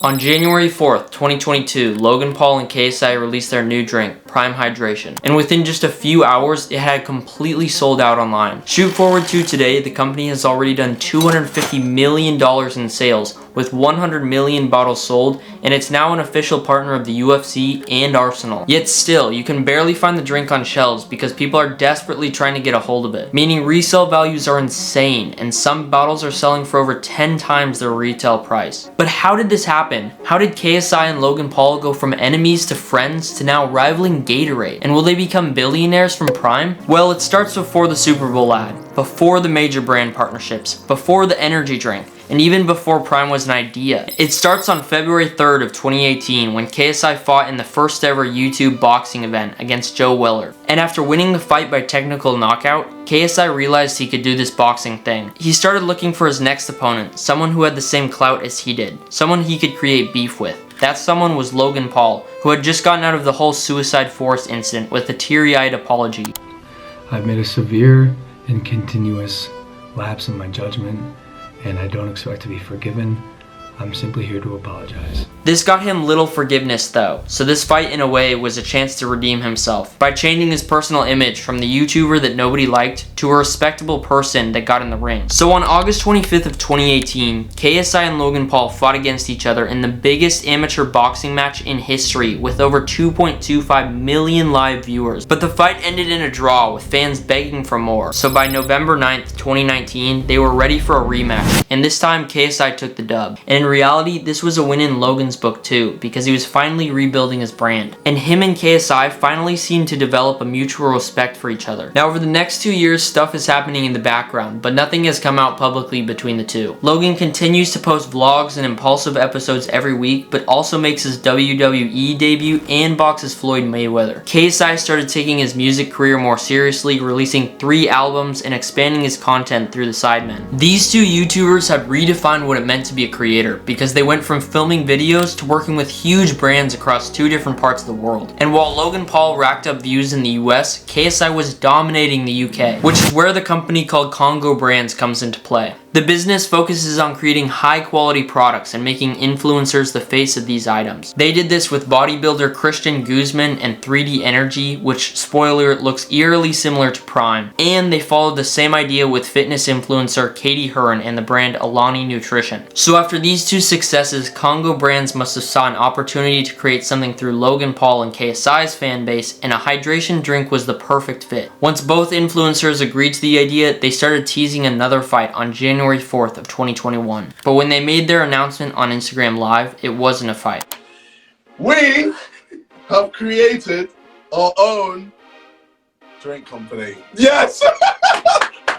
On January 4th, 2022, Logan Paul and KSI released their new drink, Prime Hydration, and within just a few hours, it had completely sold out online. Shoot forward to today, the company has already done $250 million in sales, with 100 million bottles sold, and it's now an official partner of the UFC and Arsenal. Yet still, you can barely find the drink on shelves because people are desperately trying to get a hold of it, meaning resale values are insane, and some bottles are selling for over 10 times their retail price. But how did this happen? How did KSI and Logan Paul go from enemies to friends to now rivaling Gatorade? And will they become billionaires from Prime? Well, it starts before the Super Bowl ad, before the major brand partnerships, before the energy drink, and even before Prime was an idea. It starts on February 3rd of 2018 when KSI fought in the first ever YouTube boxing event against Joe Weller. And after winning the fight by technical knockout, KSI realized he could do this boxing thing. He started looking for his next opponent, someone who had the same clout as he did, someone he could create beef with. That someone was Logan Paul, who had just gotten out of the whole Suicide Forest incident with a teary-eyed apology. I've made a severe and continuous lapse in my judgment, and I don't expect to be forgiven. I'm simply here to apologize. This got him little forgiveness though, so this fight in a way was a chance to redeem himself by changing his personal image from the YouTuber that nobody liked to a respectable person that got in the ring. So on August 25th of 2018, KSI and Logan Paul fought against each other in the biggest amateur boxing match in history with over 2.25 million live viewers. But the fight ended in a draw with fans begging for more. So by November 9th, 2019, they were ready for a rematch, and this time KSI took the dub. And in reality, this was a win in Logan's book too, because he was finally rebuilding his brand. And him and KSI finally seemed to develop a mutual respect for each other. Now over the next 2 years, stuff is happening in the background, but nothing has come out publicly between the two. Logan continues to post vlogs and impulsive episodes every week, but also makes his WWE debut and boxes Floyd Mayweather. KSI started taking his music career more seriously, releasing 3 albums and expanding his content through the Sidemen. These two YouTubers have redefined what it meant to be a creator, because they went from filming videos to working with huge brands across 2 different parts of the world. And while Logan Paul racked up views in the US, KSI was dominating the UK, which is where the company called Congo Brands comes into play. The business focuses on creating high quality products and making influencers the face of these items. They did this with bodybuilder Christian Guzman and 3D Energy, which, spoiler, looks eerily similar to Prime. And they followed the same idea with fitness influencer Katie Hearn and the brand Alani Nutrition. So after these 2 successes, Congo Brands must have saw an opportunity to create something through Logan Paul and KSI's fan base, and a hydration drink was the perfect fit. Once both influencers agreed to the idea, they started teasing another fight on January 4th of 2021. But when they made their announcement on Instagram Live, it wasn't a fight. We have created our own drink company. Yes!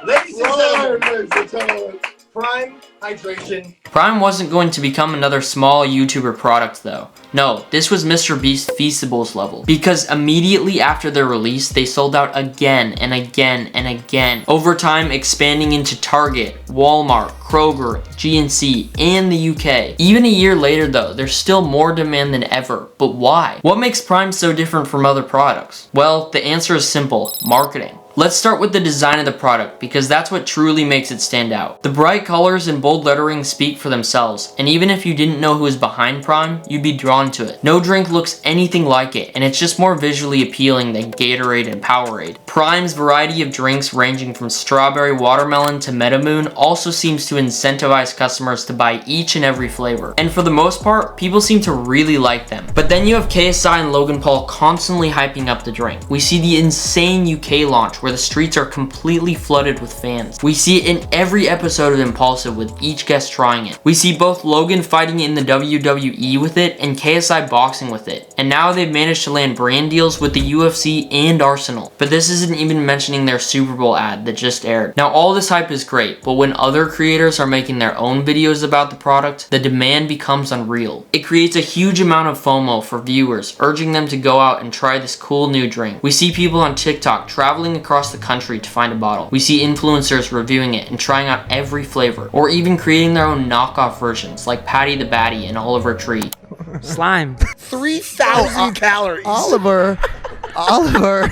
Ladies and gentlemen, Prime Hydration. Prime wasn't going to become another small YouTuber product though. No, this was Mr. Beast Feastables level, because immediately after their release, they sold out again and again and again, over time expanding into Target, Walmart, Kroger, GNC, and the UK. Even a year later though, there's still more demand than ever, but why? What makes Prime so different from other products? Well, the answer is simple: marketing. Let's start with the design of the product, because that's what truly makes it stand out. The bright colors and bold lettering speak for themselves, and even if you didn't know who was behind Prime, you'd be drawn to it. No drink looks anything like it, and it's just more visually appealing than Gatorade and Powerade. Prime's variety of drinks ranging from strawberry watermelon to Metamoon also seems to incentivize customers to buy each and every flavor. And for the most part, people seem to really like them. But then you have KSI and Logan Paul constantly hyping up the drink. We see the insane UK launch where the streets are completely flooded with fans. We see it in every episode of Impulsive with each guest trying it. We see both Logan fighting in the WWE with it and KSI boxing with it. And now they've managed to land brand deals with the UFC and Arsenal. But this isn't even mentioning their Super Bowl ad that just aired. Now all this hype is great, but when other creators are making their own videos about the product, the demand becomes unreal. It creates a huge amount of FOMO for viewers, urging them to go out and try this cool new drink. We see people on TikTok traveling across the country to find a bottle. We see influencers reviewing it and trying out every flavor, or even creating their own knockoff versions like Patty the Batty and Oliver Tree. Slime. 3,000 calories. Oliver,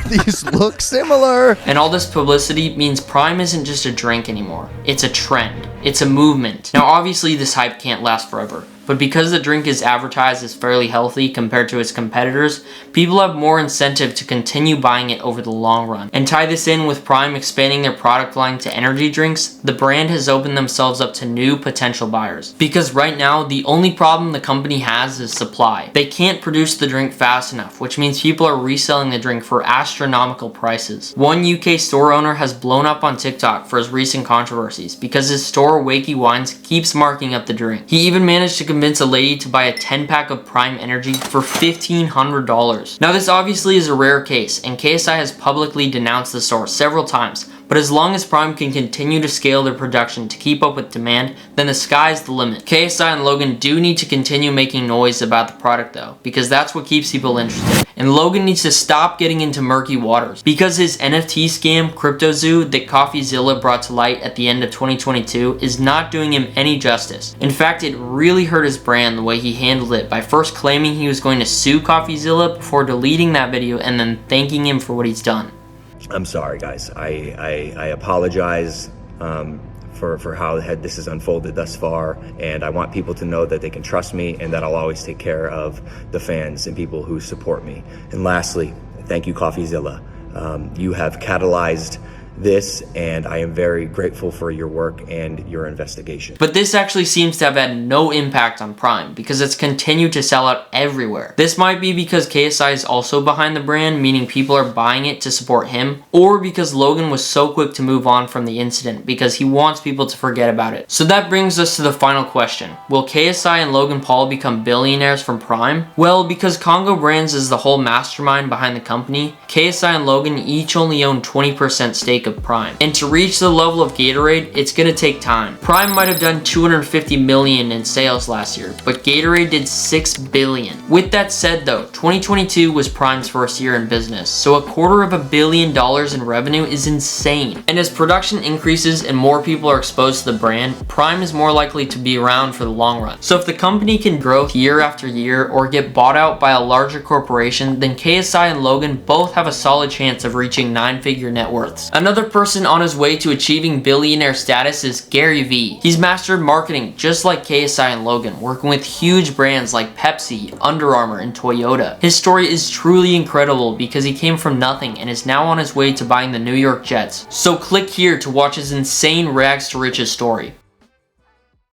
these look similar. And all this publicity means Prime isn't just a drink anymore. It's a trend. It's a movement. Now obviously this hype can't last forever, but because the drink is advertised as fairly healthy compared to its competitors, people have more incentive to continue buying it over the long run. And tie this in with Prime expanding their product line to energy drinks, the brand has opened themselves up to new potential buyers. Because right now, the only problem the company has is supply. They can't produce the drink fast enough, which means people are reselling the drink for astronomical prices. One UK store owner has blown up on TikTok for his recent controversies because his store, Wakey Wines, keeps marking up the drink. He even managed to convince a lady to buy a 10-pack of Prime Energy for $1,500. Now this obviously is a rare case, and KSI has publicly denounced the store several times, but as long as Prime can continue to scale their production to keep up with demand, then the sky's the limit. KSI and Logan do need to continue making noise about the product though, because that's what keeps people interested. And Logan needs to stop getting into murky waters, because his NFT scam, CryptoZoo, that CoffeeZilla brought to light at the end of 2022 is not doing him any justice. In fact, it really hurt his brand the way he handled it by first claiming he was going to sue CoffeeZilla before deleting that video and then thanking him for what he's done. I'm sorry, guys. I apologize for how this has unfolded thus far, and I want people to know that they can trust me and that I'll always take care of the fans and people who support me. And lastly, thank you, CoffeeZilla. You have catalyzed this, and I am very grateful for your work and your investigation. But this actually seems to have had no impact on Prime because it's continued to sell out everywhere. This might be because KSI is also behind the brand, meaning people are buying it to support him, or because Logan was so quick to move on from the incident because he wants people to forget about it. So that brings us to the final question. Will KSI and Logan Paul become billionaires from Prime? Well, because Congo Brands is the whole mastermind behind the company, KSI and Logan each only own 20% stake of Prime. And to reach the level of Gatorade, it's gonna take time. Prime might have done 250 million in sales last year, but Gatorade did 6 billion. With that said though, 2022 was Prime's first year in business, so $250 million in revenue is insane. And as production increases and more people are exposed to the brand, Prime is more likely to be around for the long run. So if the company can grow year after year or get bought out by a larger corporation, then KSI and Logan both have a solid chance of reaching 9-figure net worths. Another person on his way to achieving billionaire status is Gary Vee. He's mastered marketing just like KSI and Logan, working with huge brands like Pepsi, Under Armour, and Toyota. His story is truly incredible because he came from nothing and is now on his way to buying the New York Jets. So click here to watch his insane rags to riches story.